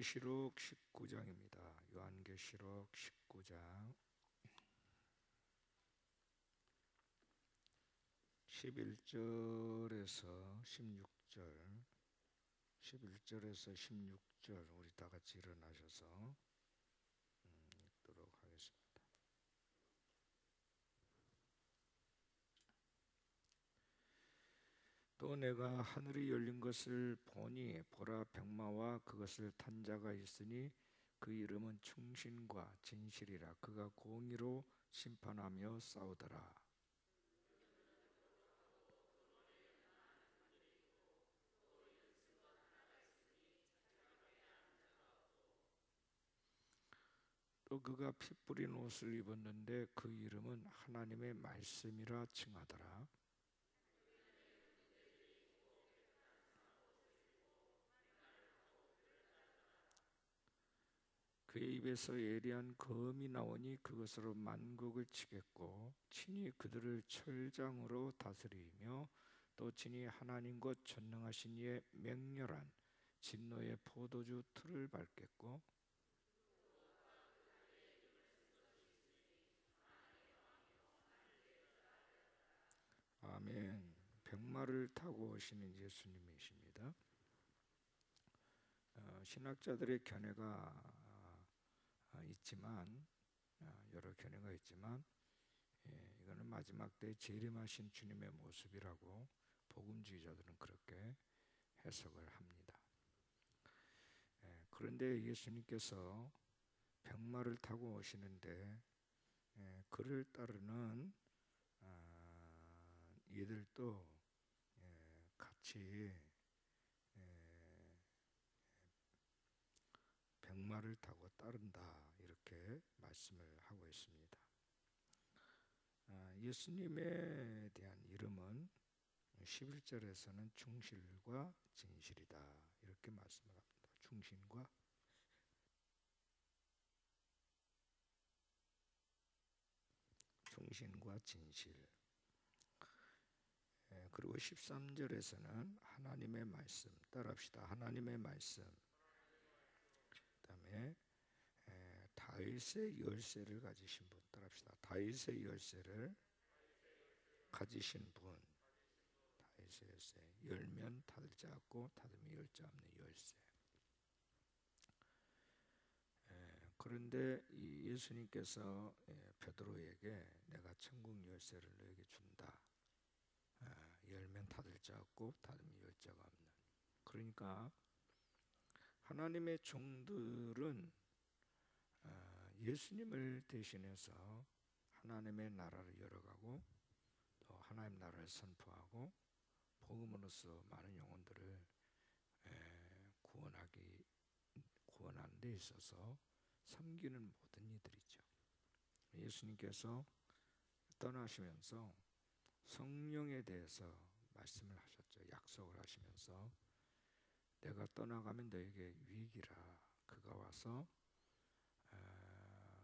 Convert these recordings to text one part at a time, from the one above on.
요한계시록 19장입니다. 요한계시록 19장 11절에서 16절 11절에서 16절 우리 다 같이 일어나셔서 읽도록 하겠습니다. 또 내가 하늘이 열린 것을 보니 보라, 백마와 그것을 탄 자가 있으니 그 이름은 충신과 진실이라. 그가 공의로 심판하며 싸우더라. 또 그가 피 뿌린 옷을 입었는데 그 이름은 하나님의 말씀이라 칭하더라. 그의 입에서 예리한 검이 나오니 그것으로 만국을 치겠고 친히 그들을 철장으로 다스리며 또 친히 하나님과 전능하신 이의 맹렬한 진노의 포도주 틀을 밟겠고 아멘. 백마를 타고 오시는 예수님이십니다. 신학자들의 견해가 있지만 여러 견해가 있지만 이거는 마지막 때에 재림하신 주님의 모습이라고 복음주의자들은 그렇게 해석을 합니다. 그런데 예수님께서 백마를 타고 오시는데 그를 따르는 이들도 같이 백마를 타고 따른다 이렇게 말씀을 하고 있습니다. 예수님에 대한 이름은 11절에서는 충실과 진실이다 이렇게 말씀을 합니다. 충신과 진실. 그리고 13절에서는 하나님의 말씀, 따라합시다. 하나님의 말씀. 그 다음에 다윗의 열쇠를 가지신 분, 따라합시다. 다윗의 열쇠를 가지신 분. 다윗의 열쇠. 열면 닫을 자 없고 닫으면 열 자 없는 열쇠. 그런데 예수님께서 베드로에게 내가 천국 열쇠를 너에게 준다. 열면 닫을 자 없고 닫으면 열 자가 없는. 그러니까 하나님의 종들은 예수님을 대신해서 하나님의 나라를 열어가고 또 하나님 나라를 선포하고 복음으로써 많은 영혼들을 구원하는 데 있어서 섬기는 모든 이들이죠. 예수님께서 떠나시면서 성령에 대해서 말씀을 하셨죠. 약속을 하시면서 내가 떠나가면 너에게 위기라. 그가 와서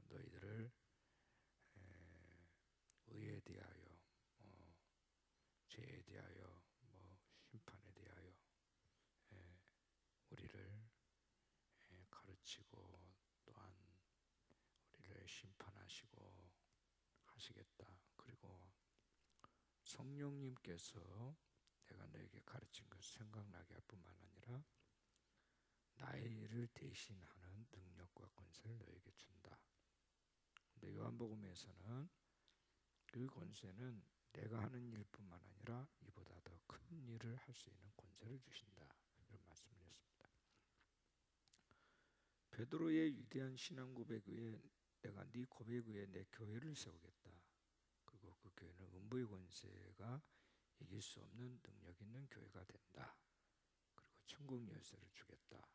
너희들을 의에 대하여 죄에 대하여 심판에 대하여 우리를 가르치고 또한 우리를 심판하시고 하시겠다. 그리고 성령님께서 내가 너에게 가르친 것을 생각나게 할 뿐만 아니라 나를 대신하는 능력과 권세를 너에게 준다. 근데 요한복음에서는 그 권세는 내가 하는 일뿐만 아니라 이보다 더 큰 일을 할 수 있는 권세를 주신다. 이런 말씀을 했습니다. 베드로의 위대한 신앙 고백 위에 내가 네 고백 위에 내 교회를 세우겠다. 그리고 그 교회는 음부의 권세가 이길 수 없는 능력 있는 교회가 된다. 그리고 천국 열쇠를 주겠다.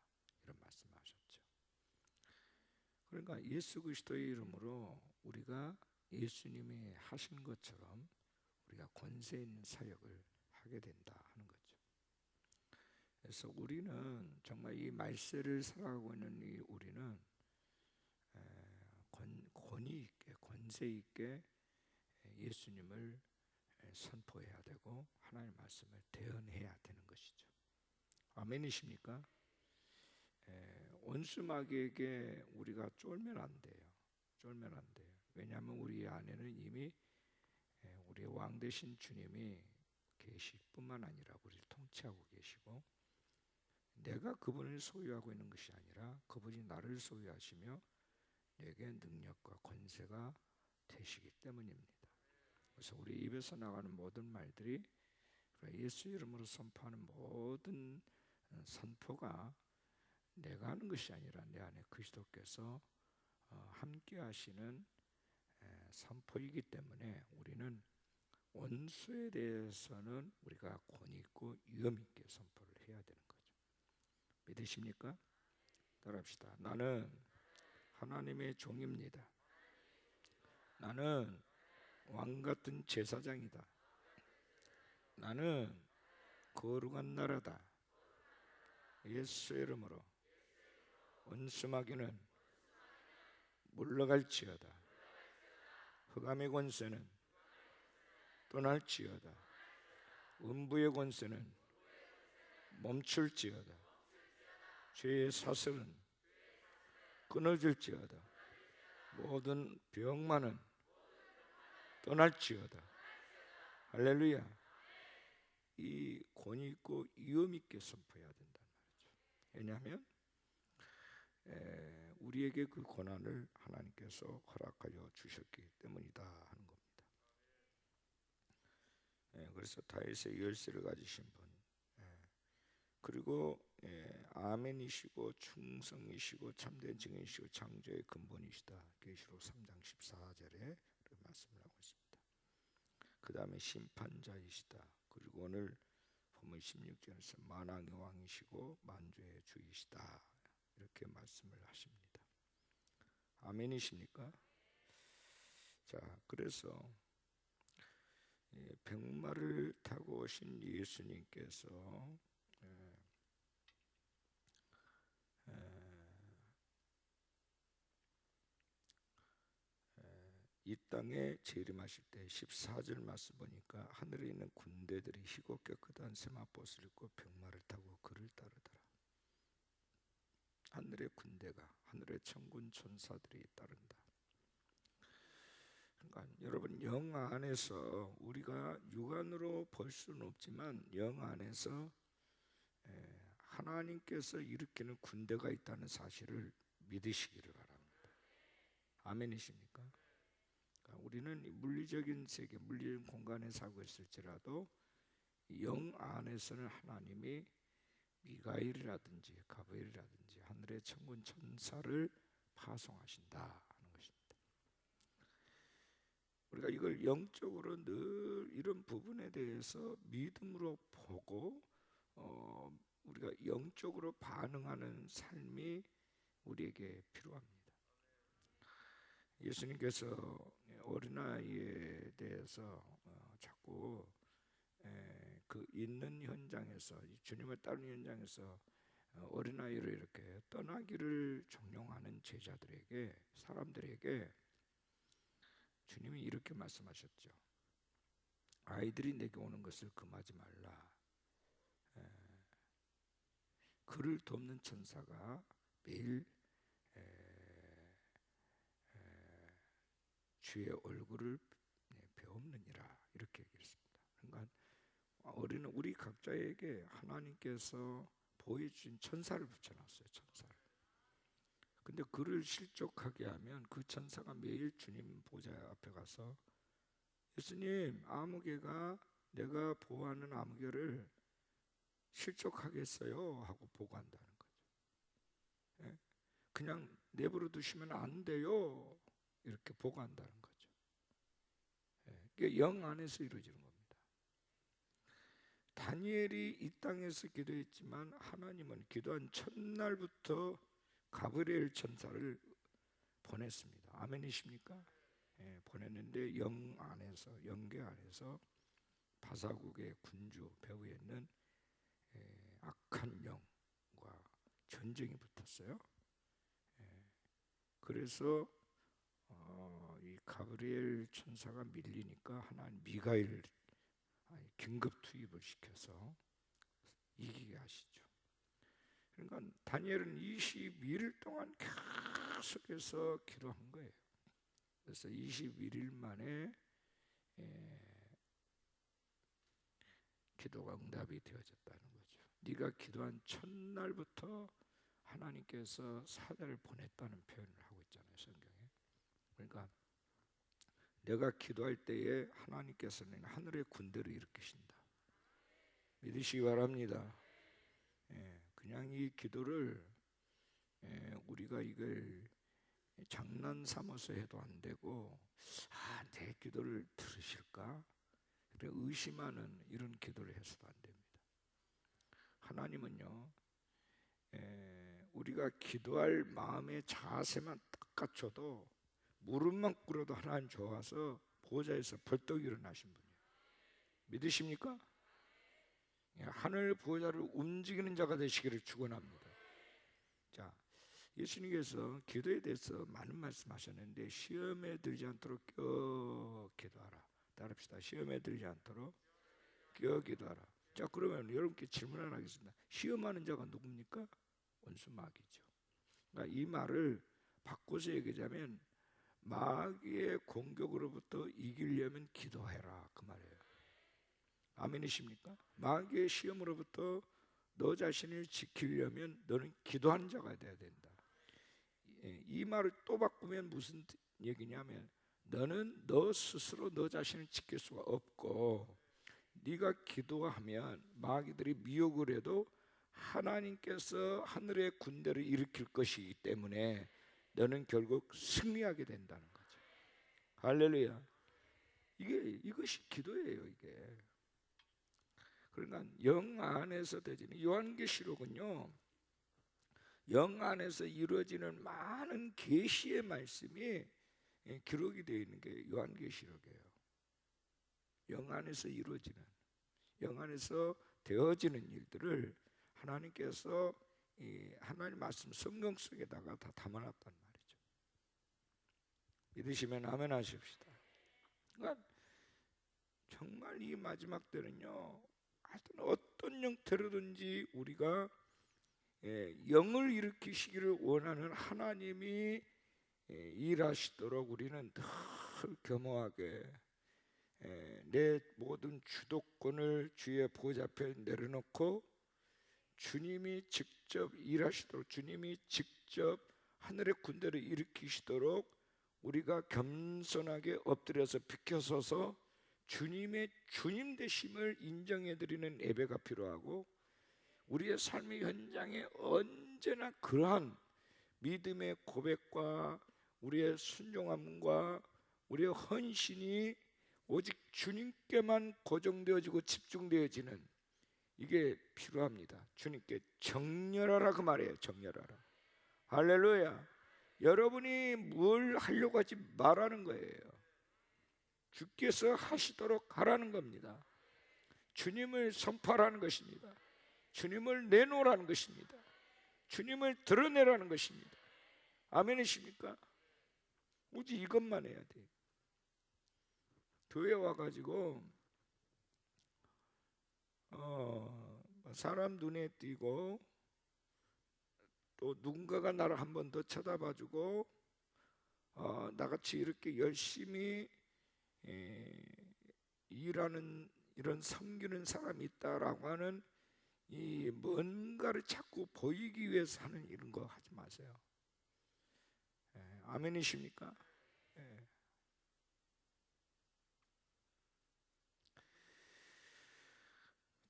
이런 말씀을 하셨죠. 그러니까 예수 그리스도의 이름으로 우리가 예수님이 하신 것처럼 우리가 권세 있는 사역을 하게 된다 하는 거죠. 그래서 우리는 정말 이 말세를 살아가고 있는 이 우리는 권위 있게 권세 있게 예수님을 선포해야 되고 하나님의 말씀을 대언해야 되는 것이죠. 아멘이십니까? 원수 마귀에게 우리가 쫄면 안 돼요. 쫄면 안 돼요. 왜냐하면 우리 안에는 이미 우리의 왕 되신 주님이 계실 뿐만 아니라 우리를 통치하고 계시고, 내가 그분을 소유하고 있는 것이 아니라 그분이 나를 소유하시며 내게 능력과 권세가 되시기 때문입니다. 그래서 우리 입에서 나가는 모든 말들이, 예수 이름으로 선포하는 모든 선포가 내가 하는 것이 아니라 내 안에 그리스도께서 함께 하시는 선포이기 때문에 우리는 원수에 대해서는 우리가 권위 있고 위험 있게 선포를 해야 되는 거죠. 믿으십니까? 따라합시다. 나는 하나님의 종입니다. 나는 왕 같은 제사장이다. 나는 거룩한 나라다. 예수의 이름으로 원수 마귀는 물러갈지어다. 흑암의 권세는 떠날지어다. 음부의 권세는 멈출지어다. 죄의 사슬은 끊어질지어다. 모든 병만은 떠날지어다. 할렐루야. 이 권위 있고 위험 있게 선포해야 된다는 말이죠. 왜냐하면 우리에게 그 권한을 하나님께서 허락하여 주셨기 때문이다 하는 겁니다. 그래서 다윗의 열쇠를 가지신 분, 그리고 아멘이시고 충성이시고 참된 증인이시고 창조의 근본이시다. 계시록 3장 14절에 말씀을 하고 있습니다. 그 다음에 심판자이시다. 그리고 오늘 보면 16절에서 만왕의 왕이시고 만주의 주이시다. 이렇게 말씀을 하십니다. 아멘이십니까? 자, 그래서 백마를 타고 오신 예수님께서 이 땅에 재림하실 때 14절 말씀 보니까 하늘에 있는 군대들이 희고 깨끗한 세마포스를 입고 백마를 타고 그를 따르더라. 하늘의 군대가, 하늘의 천군 천사들이 따른다. 그러니까 여러분, 영 안에서 우리가 육안으로 볼 수는 없지만 영 안에서 하나님께서 일으키는 군대가 있다는 사실을 믿으시기를 바랍니다. 아멘이십니까? 그러니까 우리는 물리적인 세계, 물리적인 공간에 살고 있을지라도 영 안에서는 하나님이 미가엘이라든지 가브리엘이라든지 하늘의 천군 천사를 파송하신다 하는 것입니다. 우리가 이걸 영적으로 늘 이런 부분에 대해서 믿음으로 보고 우리가 영적으로 반응하는 삶이 우리에게 필요합니다. 예수님께서 어린아이에 대해서 자꾸 그 있는 현장에서, 주님을 따르는 현장에서 어린아이를 이렇게 떠나기를 종용하는 제자들에게, 사람들에게 주님이 이렇게 말씀하셨죠. 아이들이 내게 오는 것을 금하지 말라. 그를 돕는 천사가 매일 주의 얼굴을 배움느니라, 이렇게 얘기했습니다. 그러니까 우리 각자에게 하나님께서 보여주신 천사를 붙여놨어요. 천사를. 근데 그를 실족하게 하면 그 천사가 매일 주님 보좌 앞에 가서 예수님, 아무개가 내가 보호하는 아무개를 실족하겠어요 하고 보고한다는 거죠. 그냥 내버려 두시면 안 돼요 이렇게 보고한다는 거죠. 그게 영 안에서 이루어지는 겁니다. 다니엘이 이 땅에서 기도했지만 하나님은 기도한 첫날부터 가브리엘 천사를 보냈습니다. 아멘이십니까? 보냈는데 영 안에서, 영계 안에서 바사국의 군주 배후에 있는 악한 영과 전쟁이 붙었어요. 그래서 이 가브리엘 천사가 밀리니까 하나님 미가엘 긴급 투입을 시켜서 이기게 하시죠. 그러니까 다니엘은 22일 동안 계속해서 기도한 거예요. 그래서 21일 만에 기도가 응답이 되어졌다는 거죠. 네가 기도한 첫날부터 하나님께서 사자를 보냈다는 표현을 하고 있잖아요, 성경에. 그러니까 내가 기도할 때에 하나님께서는 하늘의 군대를 일으키신다. 믿으시기 바랍니다. 그냥 이 기도를 우리가 이걸 장난 삼아서 해도 안 되고, 내 기도를 들으실까? 그래 의심하는 이런 기도를 해서도 안 됩니다. 하나님은요, 우리가 기도할 마음의 자세만 딱 갖춰도 무릎만 꿇어도 하나님 좋아서 보좌에서 벌떡 일어나신 분이에요. 믿으십니까? 하늘 보좌를 움직이는 자가 되시기를 축원합니다. 자, 예수님께서 기도에 대해서 많은 말씀하셨는데 시험에 들지 않도록 껴 기도하라. 따릅시다. 시험에 들지 않도록 껴 기도하라. 자, 그러면 여러분께 질문 하나 하겠습니다. 시험하는 자가 누굽니까? 원수 마귀죠. 그러니까 이 말을 바꿔서 얘기하자면 마귀의 공격으로부터 이기려면 기도해라, 그 말이에요. 아멘이십니까? 마귀의 시험으로부터 너 자신을 지키려면 너는 기도하는 자가 돼야 된다. 이 말을 또 바꾸면 무슨 얘기냐면 너는 너 스스로 너 자신을 지킬 수가 없고 네가 기도하면 마귀들이 미혹을 해도 하나님께서 하늘의 군대를 일으킬 것이기 때문에 너는 결국 승리하게 된다는 거죠. 할렐루야. 이것이 기도예요, 이게. 그러니까 영 안에서 되지는 요한계시록은요, 영 안에서 이루어지는 많은 계시의 말씀이 기록이 되어 있는 게 요한계시록이에요. 영 안에서 이루어지는, 영 안에서 되어지는 일들을 하나님께서 하나님 말씀 성경 속에다가 다 담아놨단 말이죠. 믿으시면 아멘 하십시다. 그러니까 정말 이 마지막 때는요, 하여튼 어떤 형태로든지 우리가 영을 일으키시기를 원하는 하나님이 일하시도록 우리는 늘 겸허하게 내 모든 주도권을 주의 보좌 앞에 내려놓고 주님이 직접 일하시도록, 주님이 직접 하늘의 군대를 일으키시도록 우리가 겸손하게 엎드려서 비켜서서 주님의 주님 되심을 인정해드리는 예배가 필요하고, 우리의 삶의 현장에 언제나 그러한 믿음의 고백과 우리의 순종함과 우리의 헌신이 오직 주님께만 고정되어지고 집중되어지는 이게 필요합니다. 주님께 정렬하라, 그 말이에요. 정렬하라. 할렐루야. 여러분이 뭘 하려고 하지 말라는 거예요. 주께서 하시도록 하라는 겁니다. 주님을 선포하라는 것입니다. 주님을 내놓으라는 것입니다. 주님을 드러내라는 것입니다. 아멘이십니까? 오직 이것만 해야 돼. 교회 와가지고 사람 눈에 띄고 또 누군가가 나를 한 번 더 쳐다봐주고 나같이 이렇게 열심히 일하는 이런 섬기는 사람이 있다라고 하는 이 뭔가를 자꾸 보이기 위해서 하는 이런 거 하지 마세요. 아멘이십니까?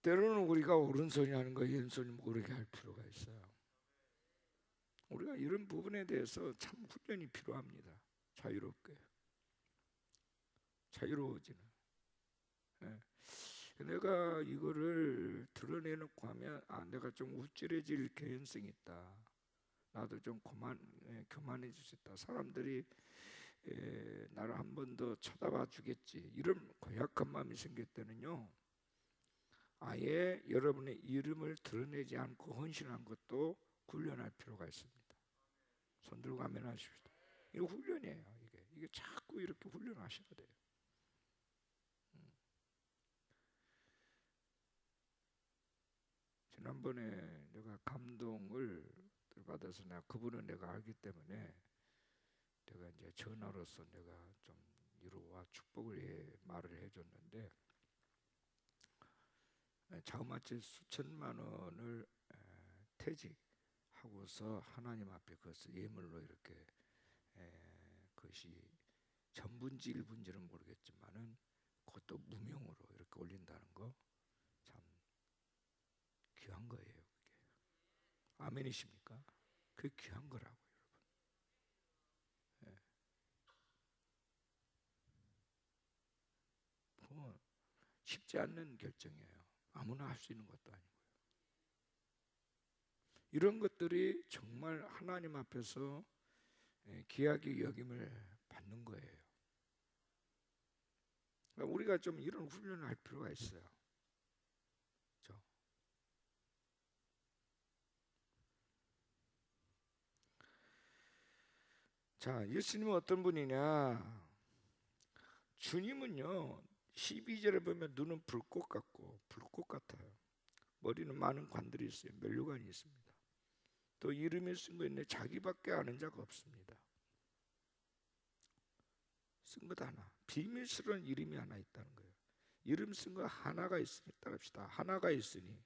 때로는 우리가 오른손이 하는 거 왼손이 모르게 할 필요가 있어요. 우리가 이런 부분에 대해서 참 훈련이 필요합니다. 자유롭게, 자유로워지는. 내가 이거를 드러내놓고 하면 내가 좀 우쭐해질 개연성이 있다. 나도 좀 교만해질 수 있다. 사람들이 나를 한 번 더 쳐다봐 주겠지. 이런 고약한 마음이 생길 때는요, 아예 여러분의 이름을 드러내지 않고 헌신한 것도 훈련할 필요가 있습니다. 손 들고 아멘 하십시오. 이거 훈련이에요. 이게 자꾸 이렇게 훈련하셔야 돼요. 지난번에 내가 감동을 받아서 내가 그분은 내가 알기 때문에 내가 이제 전화로서 내가 좀 위로와 축복을 말을 해줬는데, 자그마치 수천만 원을 퇴직하고서 하나님 앞에 그것을 예물로 이렇게 그것이 전분지 일분지는 모르겠지만은 그것도 무명으로 이렇게 올린다는 거 참 귀한 거예요. 그게 아멘이십니까? 그게 귀한 거라고 여러분. 그건 쉽지 않는 결정이에요. 아무나 할 수 있는 것도 아니고요. 이런 것들이 정말 하나님 앞에서 귀하게 여김을 받는 거예요. 그러니까 우리가 좀 이런 훈련을 할 필요가 있어요. 그렇죠? 자, 예수님은 어떤 분이냐? 주님은요, 12절에 보면 눈은 불꽃 같고 불꽃 같아요. 머리는 많은 관들이 있어요. 면류관이 있습니다. 또 이름이 쓴 거 있는데 자기밖에 아는 자가 없습니다. 쓴 것 하나, 비밀스러운 이름이 하나 있다는 거예요. 이름 쓴 거 하나가 있으니, 따릅시다. 하나가 있으니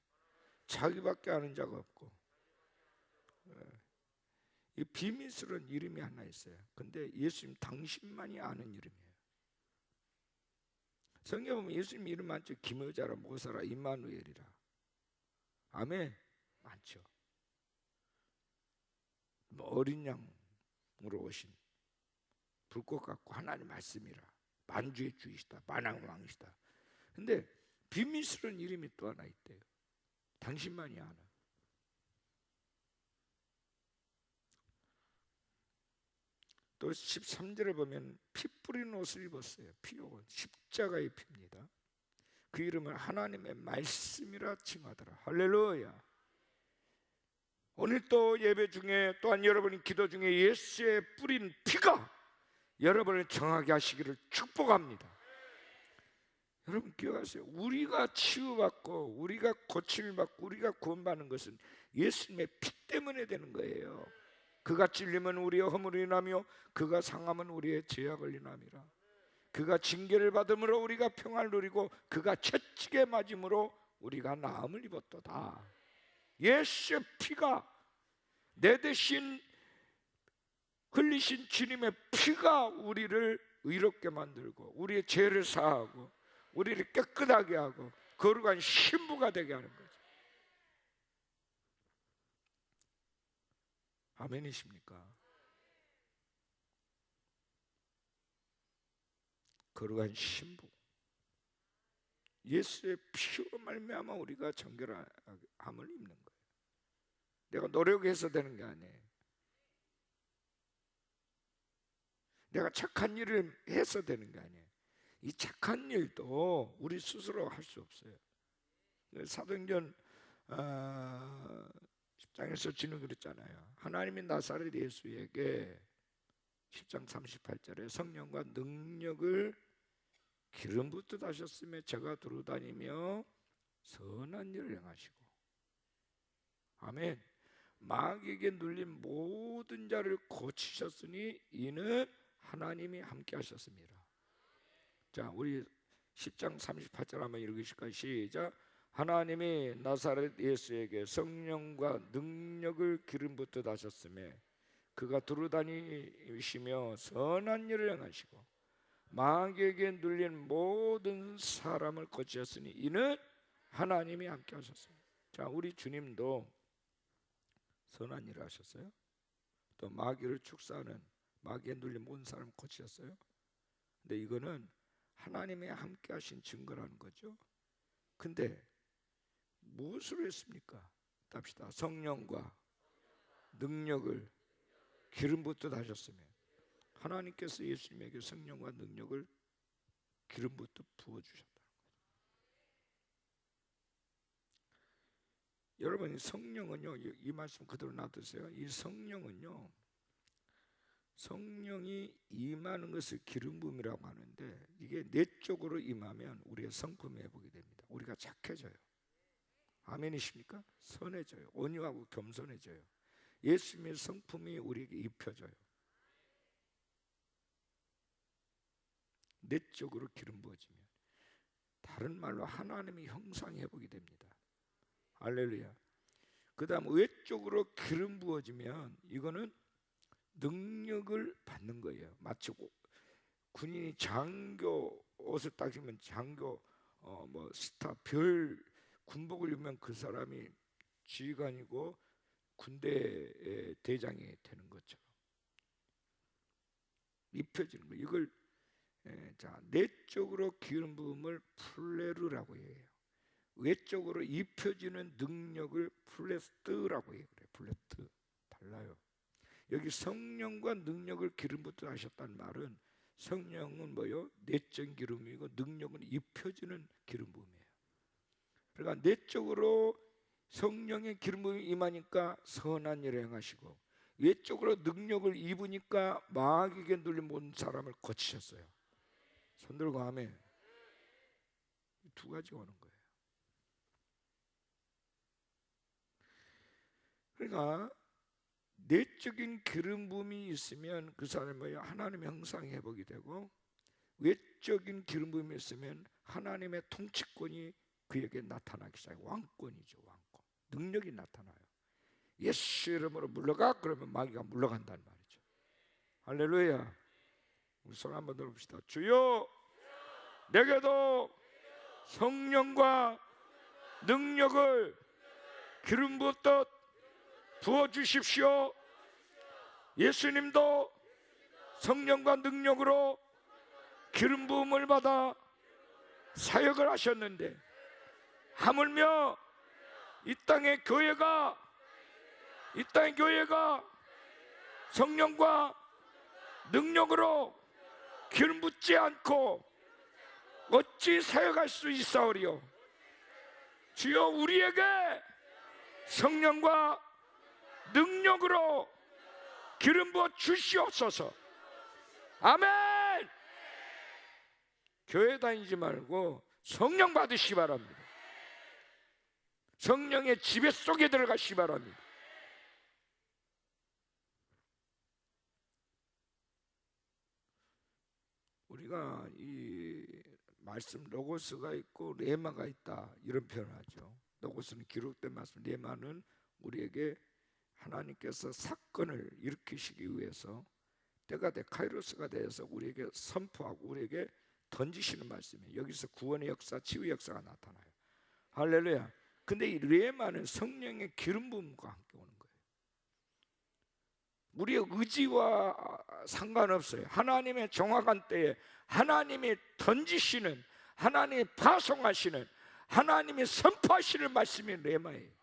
자기밖에 아는 자가 없고, 이 비밀스러운 이름이 하나 있어요. 근데 예수님 당신만이 아는 이름이에요. 성경 보면 예수님 이름 많죠. 김여자라, 모사라, 임마누엘이라. 아멘. 많죠. 어린 양으로 오신 불꽃 같고 하나님 말씀이라, 만주의 주이시다, 만왕 왕이시다. 근데 비밀스러운 이름이 또 하나 있대요. 당신만이 아는. 또 13절에 보면 피 뿌린 옷을 입었어요. 피옥은 십자가의 피입니다. 그 이름을 하나님의 말씀이라 칭하더라. 할렐루야. 오늘 또 예배 중에 또한 여러분이 기도 중에 예수의 뿌린 피가 여러분을 정하게 하시기를 축복합니다. 여러분 기억하세요. 우리가 치유받고 우리가 고침을 받고 우리가 구원받는 것은 예수님의 피 때문에 되는 거예요. 그가 찔리면 우리의 허물이 인하며 그가 상함은 우리의 죄악을 인함이라. 그가 징계를 받음으로 우리가 평안을 누리고 그가 채찍에 맞음으로 우리가 나음을 입었도다. 예수의 피가, 내 대신 흘리신 주님의 피가 우리를 의롭게 만들고 우리의 죄를 사하고 우리를 깨끗하게 하고 거룩한 신부가 되게 하는 거죠. 아멘이십니까? 거룩한 신부, 예수의 피로 말미암아 우리가 정결함을 입는 거예요. 내가 노력해서 되는 게 아니에요. 내가 착한 일을 해서 되는 게 아니에요. 이 착한 일도 우리 스스로 할 수 없어요. 사도행전 10장에서 지는 그랬잖아요. 하나님이 나사렛 예수에게 10장 38절에 성령과 능력을 기름 붓듯 하셨으며 저가 두루다니며 선한 일을 행하시고, 아멘. 마귀에게 눌린 모든 자를 고치셨으니 이는 하나님이 함께 하셨습니다. 자, 우리 10장 38절 한번 읽으실까요? 시작. 하나님이 나사렛 예수에게 성령과 능력을 기름 붓듯 하셨으며 그가 두루다니시며 선한 일을 행하시고 마귀에게 눌린 모든 사람을 고치셨으니 이는 하나님이 함께 하셨습니다. 자, 우리 주님도 선한 일을 하셨어요. 또 마귀를 축사하는, 마귀에 눌린 모든 사람을 고치셨어요. 근데 이거는 하나님이 함께 하신 증거라는 거죠. 근데 무엇으로 했습니까? 답시다. 성령과 능력을 기름 붓듯 하셨으며 하나님께서 예수님에게 성령과 능력을 기름 붓듯 부어주셨다는 거예요. 여러분, 성령은요, 이 말씀 그대로 놔두세요. 이 성령은요, 성령이 임하는 것을 기름 부음이라고 하는데 이게 내적으로 임하면 우리의 성품이 회복이 됩니다. 우리가 착해져요. 아멘이십니까? 선해져요. 온유하고 겸손해져요. 예수님의 성품이 우리에게 입혀져요. 내적으로 기름 부어지면, 다른 말로 하나님의 형상이 회복이 됩니다. 할렐루야. 그 다음 외적으로 기름 부어지면 이거는 능력을 받는 거예요. 마치 군인이 장교 옷을 딱 입으면 장교 스타 별 군복을 입으면 그 사람이 지휘관이고 군대의 대장이 되는 것처럼 입혀지는 거예요. 이걸 내적으로 기름 부음을 플레르라고 해요. 외적으로 입혀지는 능력을 플레스트라고 해요. 플레트 달라요. 여기 성령과 능력을 기름 붓다 하셨다는 말은, 성령은 뭐요? 내적 기름이고 능력은 입혀지는 기름 부음이에요. 그러니까 내적으로 성령의 기름 부음이 임하니까 선한 일을 행하시고, 외적으로 능력을 입으니까 마귀에게 눌린 모든 사람을 고치셨어요. 손들고 아멘. 두 가지가 오는 거예요. 그러니까 내적인 기름 부음이 있으면 그 사람이 하나님의 형상이 회복이 되고, 외적인 기름 부음이 있으면 하나님의 통치권이 그에게 나타나기 시작해요. 왕권이죠. 왕권. 능력이 나타나요. 예수 이름으로 물러가, 그러면 마귀가 물러간다는 말이죠. 할렐루야. 우리 손 한번 들어봅시다. 주여, 내게도 성령과 능력을 기름 부었듯 부어주십시오. 예수님도 성령과 능력으로 기름 부음을 받아 사역을 하셨는데, 하물며 이 땅의 교회가 성령과 능력으로 기름 붓지 않고 어찌 사역할 수 있사오리요. 주여, 우리에게 성령과 능력으로 기름 부어 주시옵소서. 아멘. 교회 다니지 말고 성령 받으시기 바랍니다. 성령의 지배 속에 들어가시기 바랍니다. 우리가 이 말씀 로고스가 있고 레마가 있다, 이런 표현을 하죠. 로고스는 기록된 말씀, 레마는 우리에게 하나님께서 사건을 일으키시기 위해서 때가 돼 카이로스가 돼서 우리에게 선포하고 우리에게 던지시는 말씀이에요. 여기서 구원의 역사, 치유의 역사가 나타나요. 할렐루야. 근데 이 레마는 성령의 기름 부음과 함께 오는 거예요. 우리의 의지와 상관없어요. 하나님의 정확한 때에 하나님이 던지시는, 하나님이 파송하시는, 하나님이 선포하시는 말씀이 레마예요.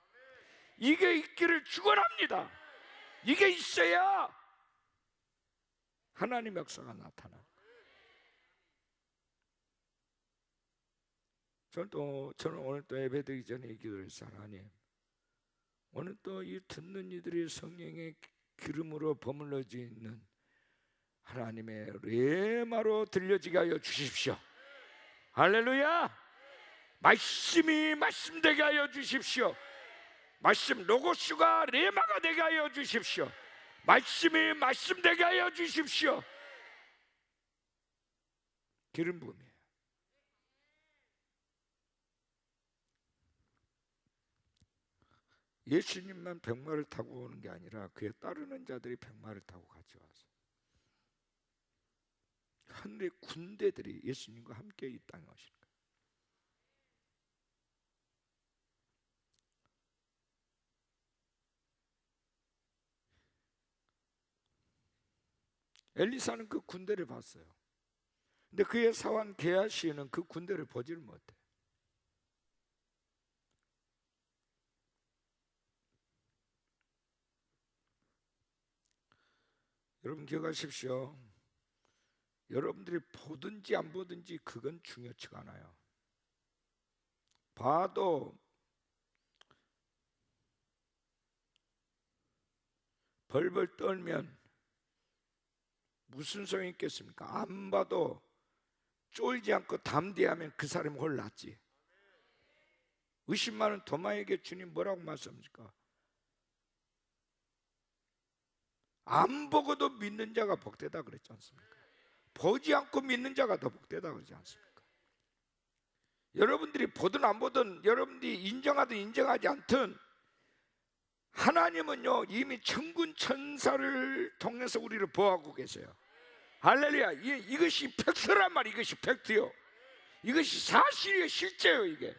이게 있기를 축원합니다. 이게 있어야 하나님의 역사가 나타나. 저는 오늘 또 예배드리기 전에 기도했어요. 하나님, 오늘 또 이 듣는 이들이 성령의 기름으로 버물러져 있는 하나님의 레마로 들려지게 하여 주십시오. 할렐루야. 말씀이 말씀되게 하여 주십시오. 말씀 로고스가 레마가 되게 하여 주십시오. 말씀이 말씀되게 하여 주십시오. 기름 부음이에요. 예수님만 백마를 타고 오는 게 아니라 그에 따르는 자들이 백마를 타고 같이 와서 하늘의 군대들이 예수님과 함께 이 땅에 오시는 거예요. 엘리사는 그 군대를 봤어요. 근데 그의 사환 게하시는 그 군대를 보지를 못해. 여러분 기억하십시오. 여러분들이 보든지 안 보든지 그건 중요치가 않아요. 봐도 벌벌 떨면 무슨 소용이 있겠습니까? 안 봐도 쫄지 않고 담대하면 그 사람이 훨 낫지. 의심많은 도마에게 주님 뭐라고 말씀합니까? 안 보고도 믿는 자가 복되다 그랬지 않습니까? 보지 않고 믿는 자가 더 복되다 그러지 않습니까? 여러분들이 보든 안 보든, 여러분들이 인정하든 인정하지 않든, 하나님은요 이미 천군 천사를 통해서 우리를 보호하고 계세요. 할렐루야. 이것이 팩트란 말이에요. 이것이 팩트요. 이것이 사실이에요. 실제요. 이게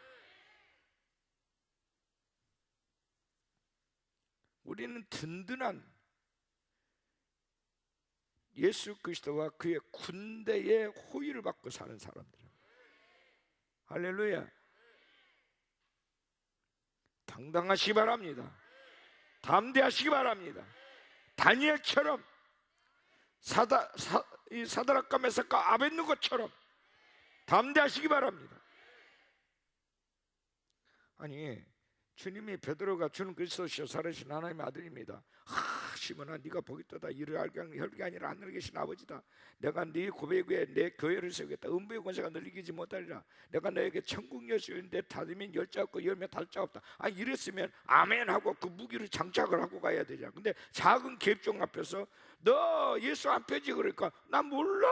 우리는 든든한 예수 그리스도와 그의 군대의 호의를 받고 사는 사람들입니다. 할렐루야. 당당하시기 바랍니다. 담대하시기 바랍니다. 다니엘처럼, 사드락과 메삭과 아벳느고처럼 담대하시기 바랍니다. 아니, 주님이 베드로가 주는 그리스도시요 살아계신 하나님의 아들입니다. 시몬아, 네가 복이 떠다. 이를 혈기 아니라 하늘에 계신 아버지다. 내가 네 고백 위에 내 교회를 세우겠다. 음부의 권세가 널 이기지 못하리라. 내가 너에게 천국 열쇠인데 닫으면 열자 없고 열면 닫을 자 없다. 아니, 이랬으면 아멘 하고 그 무기를 장착을 하고 가야 되잖아. 근데 작은 객종 앞에서 너 예수 안 펴지 그러니까 난 몰라.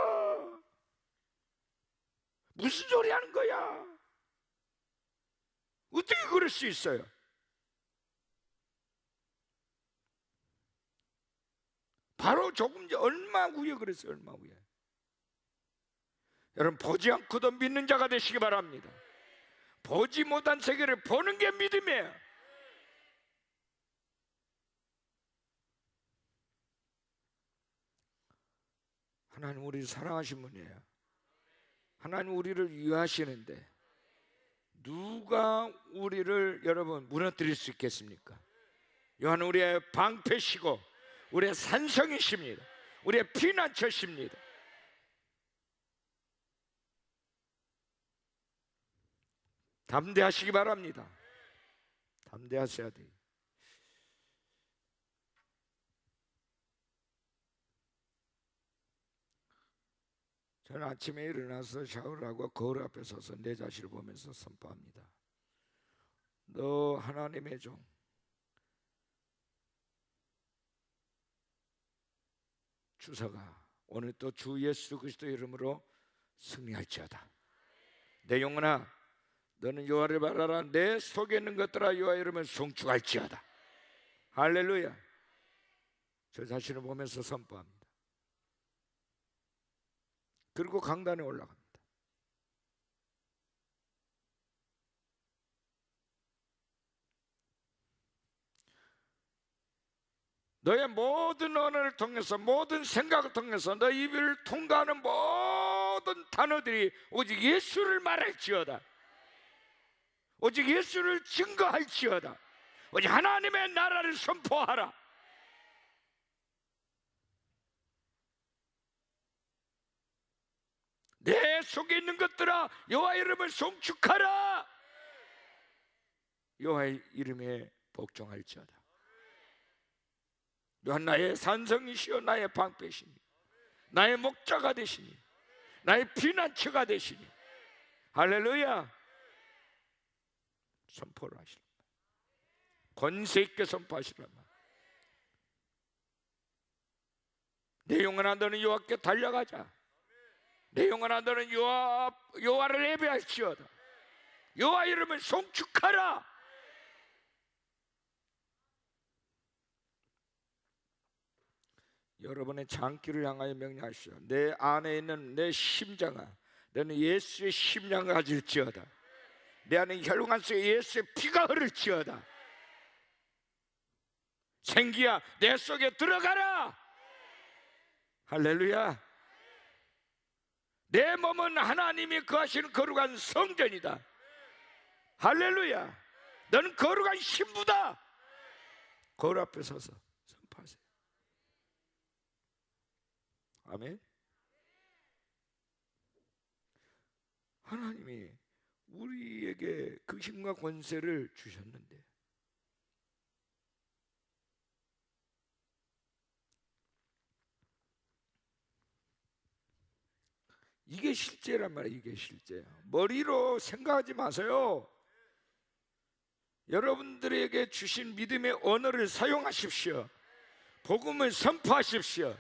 무슨 소리 하는 거야? 어떻게 그럴 수 있어요? 바로 조금 전 얼마 후에 그랬어요. 얼마 후에. 여러분, 보지 않고도 믿는 자가 되시기 바랍니다. 보지 못한 세계를 보는 게 믿음이에요. 하나님 우리를 사랑하신 분이에요. 하나님 우리를 위하시는데 누가 우리를 여러분 무너뜨릴 수 있겠습니까? 요한은 우리의 방패시고 우리의 산성이십니다. 우리의 피난처십니다. 담대하시기 바랍니다. 담대하셔야 돼요. 저는 아침에 일어나서 샤워를 하고 거울 앞에 서서 내 자신을 보면서 선포합니다. 너 하나님의 종, 주사가 오늘 또 주 예수 그리스도 이름으로 승리할지어다. 내 영혼아, 너는 여호와를 바라라. 내 속에 있는 것들아 여호와 이름을 송축할지어다. 할렐루야. 저 자신을 보면서 선포합니다. 그리고 강단에 올라갑니다. 너의 모든 언어를 통해서, 모든 생각을 통해서 너 입을 통과하는 모든 단어들이 오직 예수를 말할지어다. 오직 예수를 증거할지어다. 오직 하나님의 나라를 선포하라. 내 속에 있는 것들아 여호와 이름을 송축하라. 여호와의 이름에 복종할지어다. 또한 나의 산성이시여 나의 방패시니 나의 목자가 되시니 나의 피난처가 되시니. 할렐루야. 선포를 하시라. 권세 있게 선포하시라. 내 영혼아 너는 여호와께 달려가자. 내 영혼아 너는 여호와를 예배할지어다. 여호와 이름을 송축하라. 여러분의 장기를 향하여 명령하시오. 내 안에 있는 내 심장아, 너는 예수의 심장을 가질지어다. 내 안에 혈관 속에 예수의 피가 흐를지어다. 생기야 내 속에 들어가라. 할렐루야. 내 몸은 하나님이 거하시는 거룩한 성전이다. 할렐루야. 너는 거룩한 신부다. 거울 앞에 서서 선포하세요. 아멘. 하나님이 우리에게 그 힘과 권세를 주셨는데 이게 실제란 말이에요. 이게 실제야. 머리로 생각하지 마세요. 여러분들에게 주신 믿음의 언어를 사용하십시오. 복음을 선포하십시오.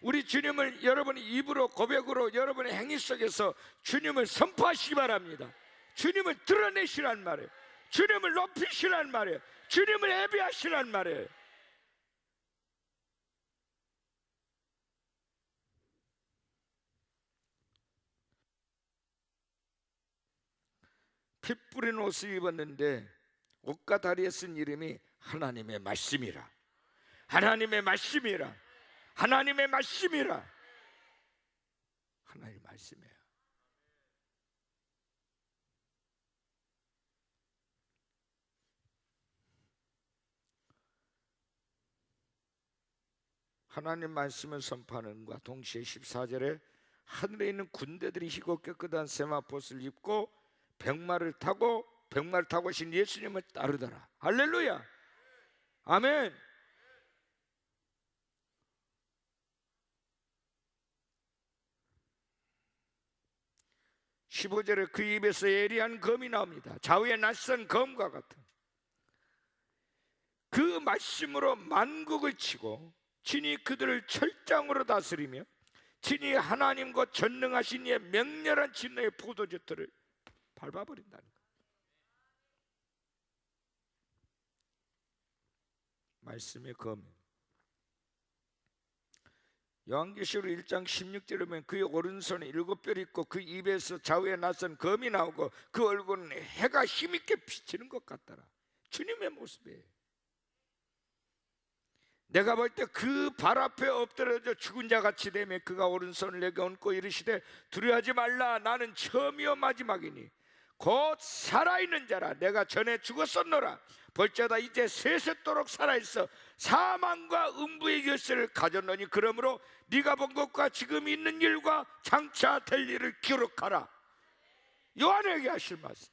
우리 주님을 여러분의 입으로, 고백으로, 여러분의 행위 속에서 주님을 선포하시기 바랍니다. 주님을 드러내시란 말이에요. 주님을 높이시란 말이에요. 주님을 예배하시란 말이에요. 피 뿌린 옷을 입었는데 옷과 다리에 쓴 이름이 하나님의 말씀이라. 하나님의 말씀이라. 하나님의 말씀이라. 하나님의 말씀이에요. 하나님 말씀을 선포하는 것과 동시에 14절에 하늘에 있는 군대들이 희고 깨끗한 세마포스를 입고 백마를 타고 오신 예수님을 따르더라. 할렐루야. 아멘. (15절에) 그 입에서 예리한 검이 나옵니다. 좌우에 낯선 검과 같은 그 말씀으로 만국을 치고 친히 그들을 철장으로 다스리며 친히 하나님과 전능하신 이의 맹렬한 진노의 포도주들을 밟아버린다는 거예요. 말씀의 검. 요한계시록 1장 16절에 보면 그의 오른손에 7뼈를 있고 그 입에서 좌우에 낯선 검이 나오고 그 얼굴은 해가 힘있게 비치는 것 같더라. 주님의 모습이에요. 내가 볼 때 그 발 앞에 엎드려져 죽은 자 같이 되며 그가 오른손을 내게 얹고 이르시되 두려워하지 말라. 나는 처음이요 마지막이니 곧 살아있는 자라. 내가 전에 죽었었노라. 벌자다 이제 세세토록 살아있어 사망과 음부의 열쇠를 가졌노니 그러므로 네가 본 것과 지금 있는 일과 장차 될 일을 기록하라. 요한에게 하실 말씀.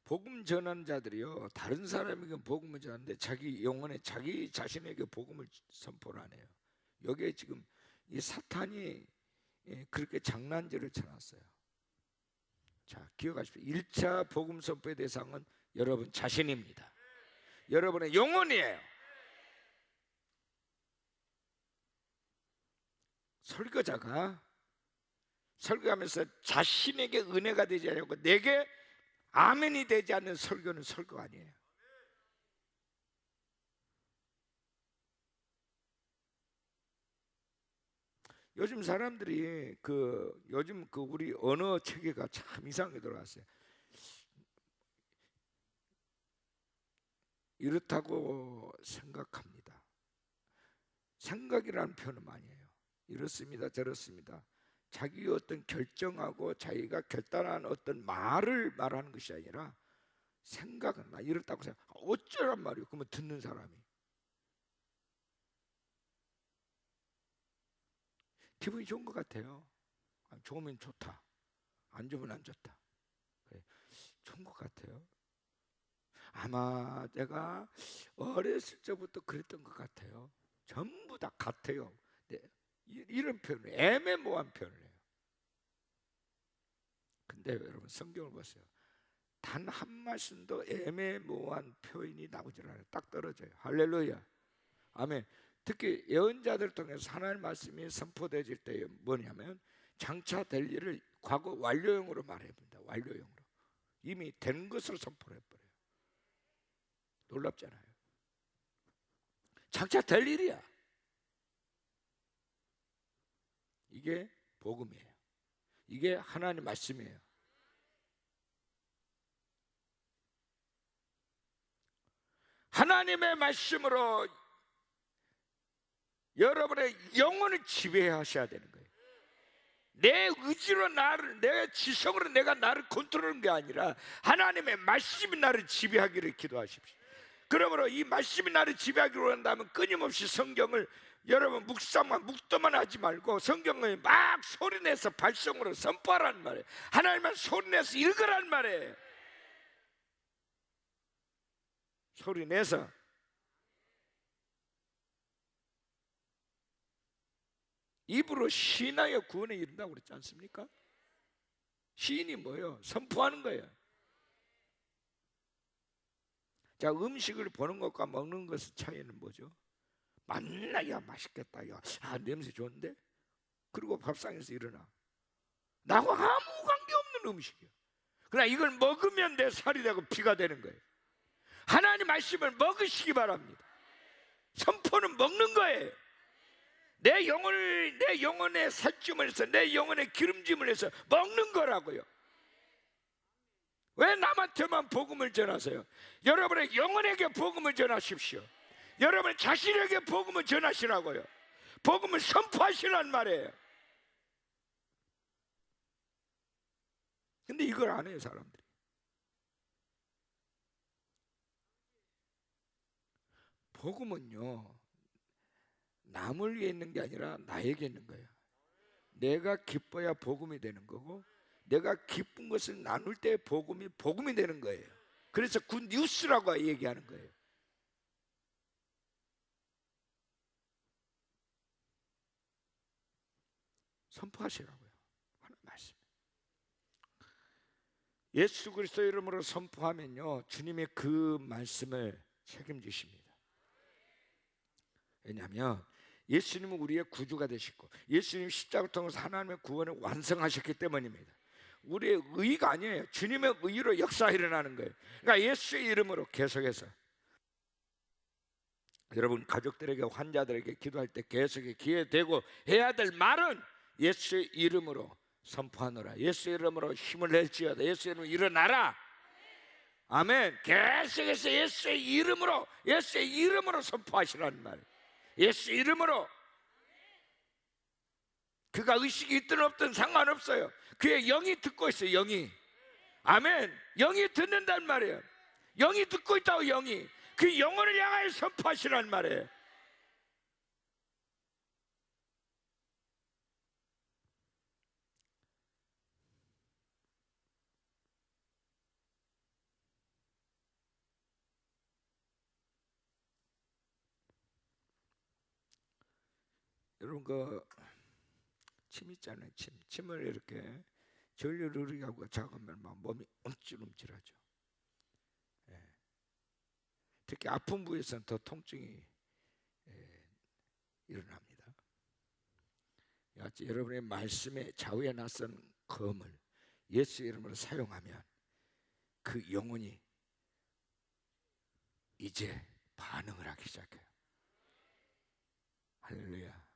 복음 전하는 자들이요, 다른 사람에게 복음을 전하는데 자기 영혼에 자기 자신에게 복음을 선포를 안 해요. 여기에 지금 이 사탄이 그렇게 장난질을 쳐놨어요. 자, 기억하십시오. 1차 복음 선포의 대상은 여러분 자신입니다. 여러분의 영혼이에요. 설교자가 설교하면서 자신에게 은혜가 되지 않고 내게 아멘이 되지 않는 설교는 설교가 아니에요. 요즘 사람들이 요즘 우리 언어 체계가 참 이상하게 돌아왔어요. 이렇다고 생각합니다. 생각이라는 표현은 많이 해요. 이렇습니다, 저렇습니다. 자기 어떤 결정하고 자기가 결단한 어떤 말을 말하는 것이 아니라 생각은 나 이렇다고 생각. 어쩌란 말이에요. 그러면 듣는 사람이 기분이 좋은 것 같아요. 좋으면 좋다, 안 좋으면 안 좋다. 그래, 좋은 것 같아요. 아마 내가 어렸을 때부터 그랬던 것 같아요. 전부 다 같아요. 네. 이런 표현을 애매모호한 표현을 해요. 근데 여러분 성경을 보세요. 단 한 말씀도 애매모호한 표현이 나오질 않아요. 딱 떨어져요. 할렐루야. 아멘. 특히 예언자들을 통해서 하나님의 말씀이 선포되질 때 뭐냐면 장차 될 일을 과거 완료형으로 말해봅니다. 완료형으로. 이미 된 것으로 선포를 해버려요. 놀랍잖아요. 장차 될 일이야. 이게 복음이에요. 이게 하나님의 말씀이에요. 하나님의 말씀으로 여러분의 영혼을 지배하셔야 되는 거예요. 내 의지로 내 지성으로 내가 나를 컨트롤하는 게 아니라 하나님의 말씀이 나를 지배하기를 기도하십시오. 그러므로 이 말씀이 나를 지배하기로 한다면 끊임없이 성경을 여러분 묵도만 하지 말고 성경을 막 소리내서 발성으로 선포하라는 말이에요. 하나님만 소리내서 읽으라는 말이에요. 소리 내서. 입으로 시인하여 구원에 이른다고 그랬지 않습니까? 시인이 뭐예요? 선포하는 거예요. 자, 음식을 보는 것과 먹는 것의 차이는 뭐죠? 맞나? 야, 맛있겠다. 야, 아, 냄새 좋은데? 그리고 밥상에서 일어나. 나하고 아무 관계없는 음식이야. 그러나 이걸 먹으면 내 살이 되고 피가 되는 거예요. 하나님 말씀을 먹으시기 바랍니다. 선포는 먹는 거예요. 내 영혼의 살찜을 해서, 내 영혼의 기름짐을 해서 먹는 거라고요. 왜 남한테만 복음을 전하세요? 여러분의 영혼에게 복음을 전하십시오. 여러분 자신에게 복음을 전하시라고요. 복음을 선포하시란 말이에요. 근데 이걸 안 해요, 사람들이. 복음은요, 남을 위해 있는 게 아니라 나에게 있는 거예요. 내가 기뻐야 복음이 되는 거고, 내가 기쁜 것을 나눌 때 복음이 되는 거예요. 그래서 굿 뉴스라고 얘기하는 거예요. 선포하시라고요. 하나님 말씀. 예수 그리스도 이름으로 선포하면요, 주님의 그 말씀을 책임지십니다. 왜냐하면 예수님은 우리의 구주가 되시고, 예수님 십자가를 통해서 하나님의 구원을 완성하셨기 때문입니다. 우리의 의가 아니에요. 주님의 의로 역사가 일어나는 거예요. 그러니까 예수의 이름으로 계속해서 여러분 가족들에게, 환자들에게 기도할 때 계속해 기회되고 해야 될 말은 예수의 이름으로 선포하노라. 예수의 이름으로 힘을 낼지어다. 예수의 이름으로 일어나라. 아멘. 계속해서 예수의 이름으로 선포하시라는 말. 예수 이름으로. 그가 의식이 있든 없든 상관없어요. 그의 영이 듣고 있어요. 영이. 아멘. 영이 듣는단 말이에요. 영이 듣고 있다고. 영이 그 영혼을 향하여 선포하시란 말이에요. 여러분 침 있잖아요. 침을 이렇게 전류를 흐르게 하고 작으면 막 몸이 움찔움찔하죠. 예. 특히 아픈 부위에서는 더 통증이 일어납니다. 여러분의 말씀에 좌우에 낯선 검을 예수 이름으로 사용하면 그 영혼이 이제 반응을 하기 시작해요. 할렐루야.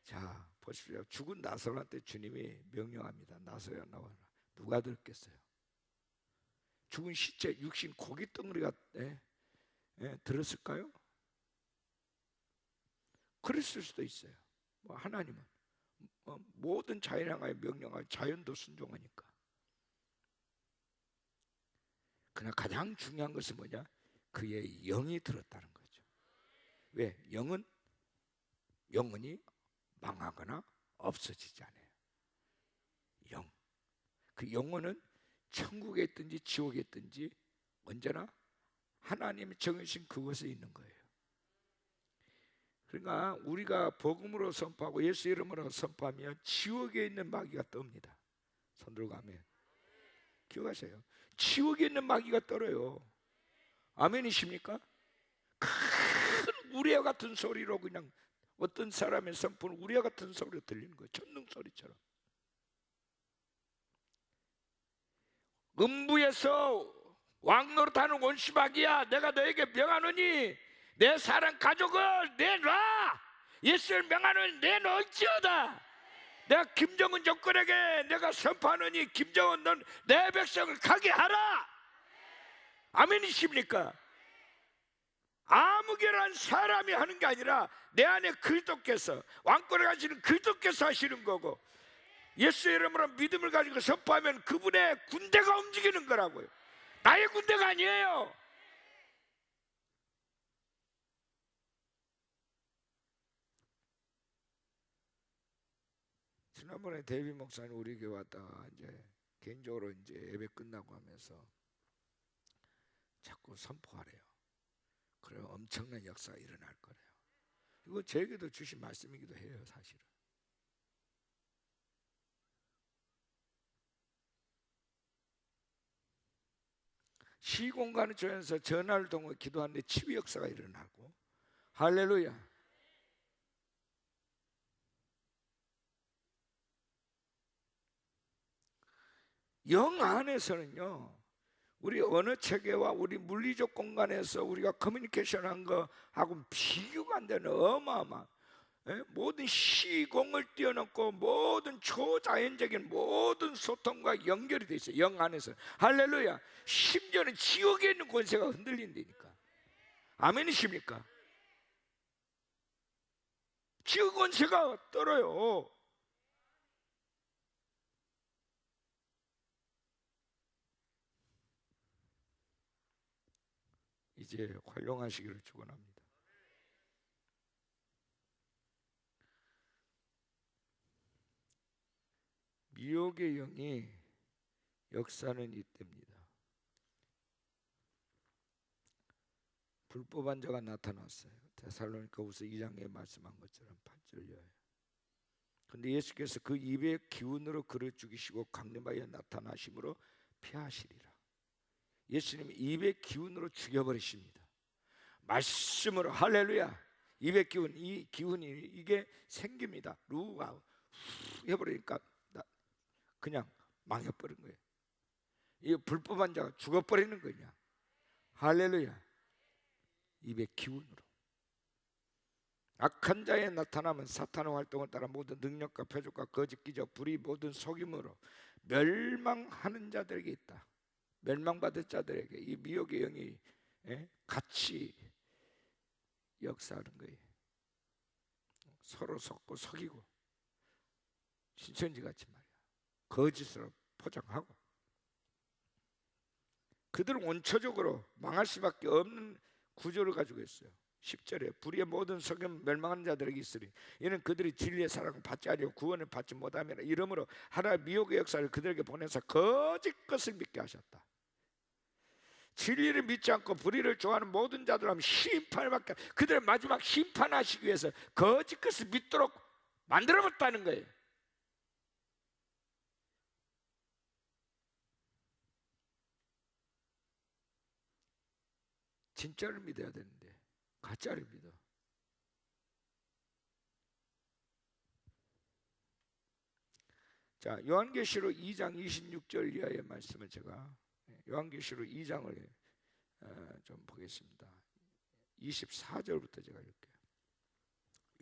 자, 보십시오. 죽은 나사로한테 주님이 명령합니다. 나사로야 나와라. 누가 들었겠어요? 죽은 시체, 육신 고기 덩어리가 들었을까요? 그랬을 수도 있어요. 하나님은 모든 자연하에 명령하여 자연도 순종하니까. 그러나 가장 중요한 것은 뭐냐? 그의 영이 들었다는 거죠. 왜? 영혼이 망하거나 없어지지 않아요. 그 영혼은 천국에 있든지 지옥에 있든지 언제나 하나님이 정해주신 그곳에 있는 거예요. 그러니까 우리가 복음으로 선포하고 예수 이름으로 선포하면 지옥에 있는 마귀가 떱니다. 손 들고 아멘. 기억하세요. 지옥에 있는 마귀가 떨어요. 아멘이십니까? 큰 우레와 같은 소리로 그냥 어떤 사람의 선포는 우레와 같은 소리로 들리는 거예요. 천둥 소리처럼. 음부에서 왕노릇하는 원시마귀야, 내가 너에게 명하노니 내 사랑 가족을 내놔. 예수를 명하노니 내놓을지어다. 내가 김정은 정권에게 내가 선포하노니 김정은 넌 내 백성을 가게 하라. 아멘이십니까? 아무개란 사람이 하는 게 아니라 내 안에 그리스도께서, 왕권에 가시는 그리스도께서 하시는 거고, 예수의 이름으로 믿음을 가지고 선포하면 그분의 군대가 움직이는 거라고요. 나의 군대가 아니에요. 지난번에 데이비 목사님 우리 교회 왔다가 이제 개인적으로 이제 예배 끝나고 하면서 자꾸 선포하래요. 그럼 엄청난 역사가 일어날 거래요. 이거 저에게도 주신 말씀이기도 해요, 사실은. 시공간을 조여서 전화를 통해 기도하는데 치유 역사가 일어나고, 할렐루야. 영 안에서는요, 우리 언어 체계와 우리 물리적 공간에서 우리가 커뮤니케이션한 거하고 비교가 안 되는 어마어마한, 모든 시공을 뛰어넘고 모든 초자연적인 모든 소통과 연결이 돼 있어요, 영 안에서. 할렐루야. 심지어는 지옥에 있는 권세가 흔들린다니까. 아멘이십니까? 지옥 권세가 떨어요. 이제 활용하시기를 축원합니다. 미혹의 영이 역사는 이때입니다. 불법한 자가 나타났어요. 데살로니가후서 2장에 말씀한 것처럼 8절이에요. 그런데 예수께서 그 입의 기운으로 그를 죽이시고 강림하여 나타나심으로 피하시리라. 예수님이 입의 기운으로 죽여버리십니다. 말씀으로. 할렐루야. 입의 기운, 이 기운이 이게 생깁니다. 루가 해버리니까 그냥 망해버린 거예요. 이 불법한 자가 죽어버리는 거냐. 할렐루야. 입의 기운으로. 악한 자에 나타나면 사탄의 활동을 따라 모든 능력과 표적과 거짓 기적 불의 모든 속임으로 멸망하는 자들에게 있다. 멸망받을 자들에게 이 미혹의 영이 같이 역사하는 거예요. 서로 속고 속이고 신천지 같이 말이야. 거짓으로 포장하고 그들은 원초적으로 망할 수밖에 없는 구조를 가지고 있어요. 10절에 불의의 모든 속임 멸망하는 자들에게 있으리 이는 그들이 진리의 사랑을 받지 아니하고 구원을 받지 못함이라. 이러므로 하나의 미혹의 역사를 그들에게 보내서 거짓 것을 믿게 하셨다. 진리를 믿지 않고 불의를 좋아하는 모든 자들은 심판을 받게, 그들의 마지막 심판하시기 위해서 거짓 것을 믿도록 만들어봤다는 거예요. 진짜를 믿어야 되는데 가짜를 믿어. 자, 요한계시록 2장 26절 이하의 말씀을 제가 요한계시록 2장을 좀 보겠습니다. 24절부터 제가 읽을게요.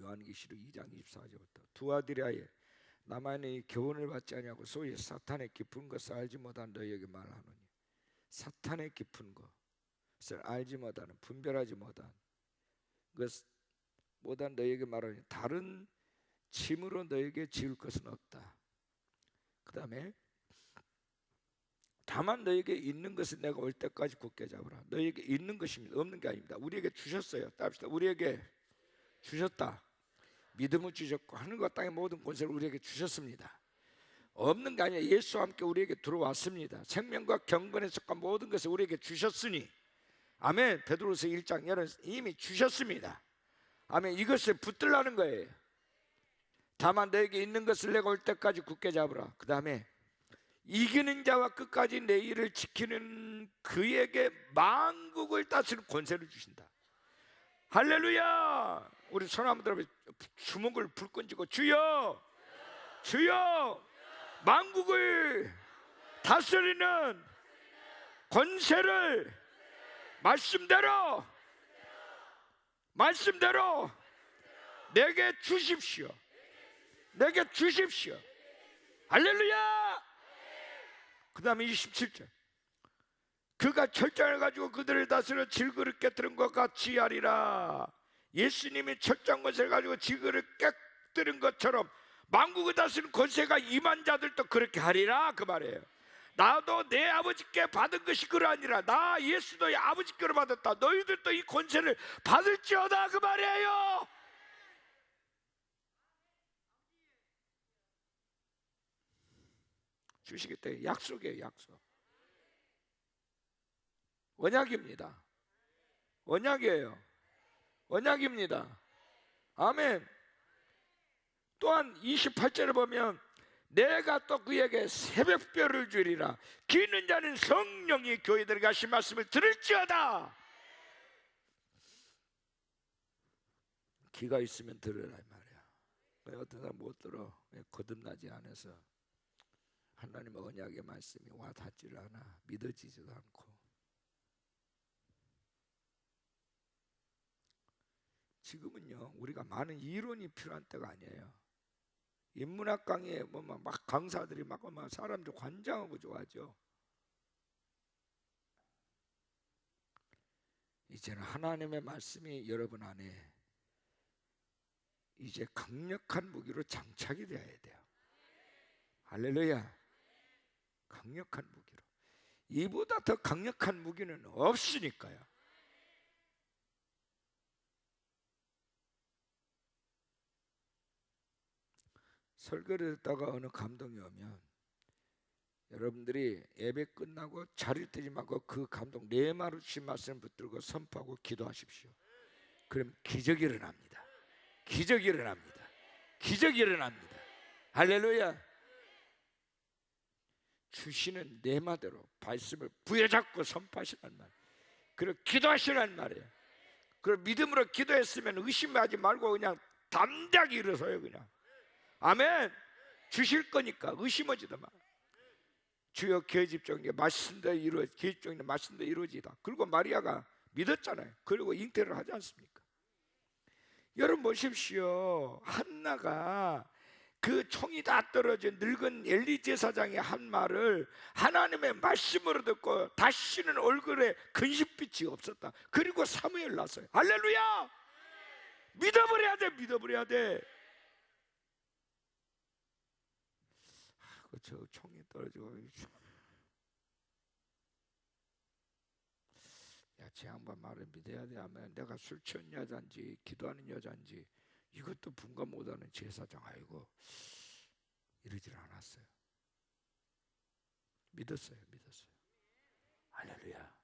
요한계시록 2장 24절부터 두 아들이 아예 남아있는 교훈을 받지 아니하고 소위 사탄의 깊은 것을 알지 못한 너희에게 말하노니. 사탄의 깊은 것을 알지 못하는, 분별하지 못한 것 못한 너희에게 말하니 다른 짐으로 너희에게 지을 것은 없다. 그 다음에 다만 너희에게 있는 것은 내가 올 때까지 굳게 잡으라. 너희에게 있는 것입니다. 없는 게 아닙니다. 우리에게 주셨어요. 따릅시다. 우리에게 주셨다. 믿음을 주셨고 하늘과 땅의 모든 권세를 우리에게 주셨습니다. 없는 게 아니라 예수와 함께 우리에게 들어왔습니다. 생명과 경건에 속한 모든 것을 우리에게 주셨으니, 아멘. 베드로서 1장 열은 이미 주셨습니다. 아멘. 이것을 붙들라는 거예요. 다만 너에게 있는 것을 내가 올 때까지 굳게 잡으라. 그 다음에 이기는 자와 끝까지 내 일을 지키는 그에게 만국을 다스리는 권세를 주신다. 할렐루야. 우리 손 한번 들어 주먹을 불끈 쥐고 주여 주여 만국을 다스리는 권세를 말씀대로 내게 주십시오. 내게 주십시오. 할렐루야. 그 다음에 27절 그가 철장을 가지고 그들을 다스려 질그릇 깨뜨린 것 같이 하리라. 예수님이 철장 권세를 가지고 질그릇 깨뜨린 것처럼 만국을 다스리는 권세가 임한 자들도 그렇게 하리라 그 말이에요. 나도 내 아버지께 받은 것이 그러하니라. 나 예수도 아버지께로 받았다. 너희들도 이 권세를 받을지어다 그 말이에요. 주시겠다. 약속이에요. 약속. 언약입니다. 언약이에요. 언약입니다. 아멘. 또한 28절에 보면 내가 또 그에게 새벽별을 주리라. 귀 있는 자는 성령이 교회 들어가신 말씀을 들을지어다. 귀가 있으면 들으라 이 말이야. 어떤 사람 못 들어. 거듭나지 않아서 하나님의 언약의 말씀이 와 닿지를 않아. 믿어지지도 않고. 지금은요 우리가 많은 이론이 필요한 때가 아니에요. 인문학 강의에 막 강사들이 막 사람들 관장하고 좋아하죠. 이제는 하나님의 말씀이 여러분 안에 이제 강력한 무기로 장착이 되어야 돼요. 할렐루야. 강력한 무기로. 이보다 더 강력한 무기는 없으니까요. 설교를 듣다가 어느 감동이 오면 여러분들이 예배 끝나고 자리를 뜨지 말고 그 감동 네마루 주신 말씀 붙들고 선포하고 기도하십시오. 그럼 기적이 일어납니다. 기적이 일어납니다. 기적이 일어납니다. 할렐루야. 주시는 네마대로 말씀을 부여잡고 선포하시란 말이에요. 그리고 기도하시란 말이에요. 그리고 믿음으로 기도했으면 의심하지 말고 그냥 담대하게 일어서요. 그냥 아멘. 주실 거니까 의심하지도 마. 주여 계집 중에 맛있는 계집 중에 맛있는 이루어지다. 그리고 마리아가 믿었잖아요. 그리고 잉태를 하지 않습니까? 여러분 보십시오. 한나가 그 총이 다 떨어진 늙은 엘리 제사장이 한 말을 하나님의 말씀으로 듣고 다시는 얼굴에 근심빛이 없었다. 그리고 사무엘 낳았어요. 할렐루야. 믿어버려야 돼. 믿어버려야 돼. 저 총이 떨어지고 야, 제 양반 말을 믿어야 돼 하면 내가 술 취한 여자인지 기도하는 여자인지 이것도 분간 못하는 제사장 아이고 이러질 않았어요. 믿었어요. 믿었어요. 할렐루야.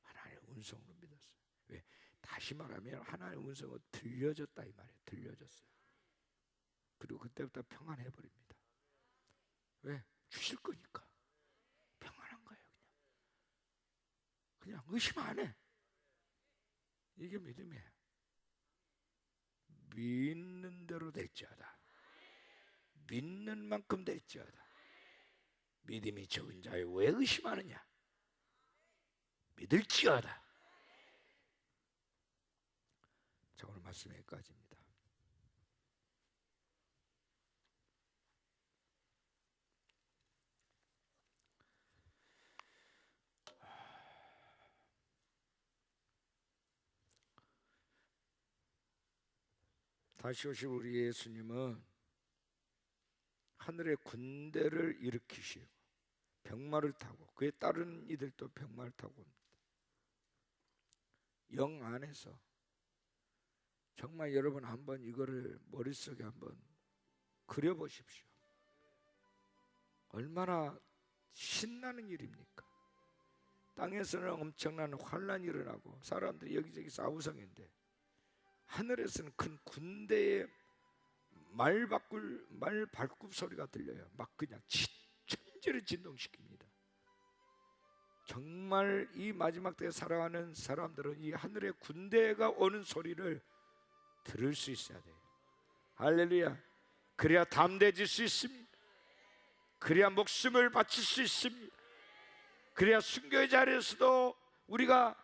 하나님의 운성으로 믿었어요. 왜? 다시 말하면 하나님의 운성은 들려졌다 이 말이에요. 들려졌어요. 그리고 그때부터 평안해버립니다. 왜? 주실 거니까 평안한 거예요. 그냥 의심 안 해. 이게 믿음이에요. 믿는 대로 될지어다. 믿는 만큼 될지어다. 믿음이 적은 자여 왜 의심하느냐? 믿을지어다. 자, 오늘 말씀 여기까지입니다. 다시 오실 우리 예수님은 하늘의 군대를 일으키시고 병마를 타고 그에 따르는 이들도 병마를 타고 옵니다. 영 안에서 정말 여러분 한번 이거를 머릿속에 한번 그려보십시오. 얼마나 신나는 일입니까? 땅에서는 엄청난 환란이 일어나고 사람들이 여기저기 싸우성인데 하늘에서는 큰 군대의 말발굽 소리가 들려요. 막 그냥 천지를 진동시킵니다. 정말 이 마지막 때에 살아가는 사람들은 이 하늘의 군대가 오는 소리를 들을 수 있어야 돼요. 할렐루야. 그래야 담대해질 수 있습니다. 그래야 목숨을 바칠 수 있습니다. 그래야 순교의 자리에서도 우리가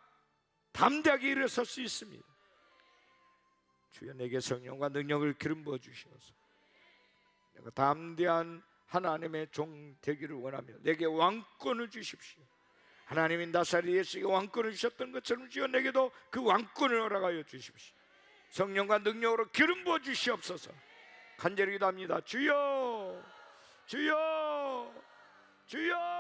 담대하게 일어설 수 있습니다. 주여 내게 성령과 능력을 기름 부어 주셔서 내가 담대한 하나님의 종 되기를 원하며 내게 왕권을 주십시오. 하나님이 나사렛 예수에게 왕권을 주셨던 것처럼 주여 내게도 그 왕권을 허락하여 주십시오. 성령과 능력으로 기름 부어 주시옵소서. 간절히 기도합니다. 주여, 주여, 주여.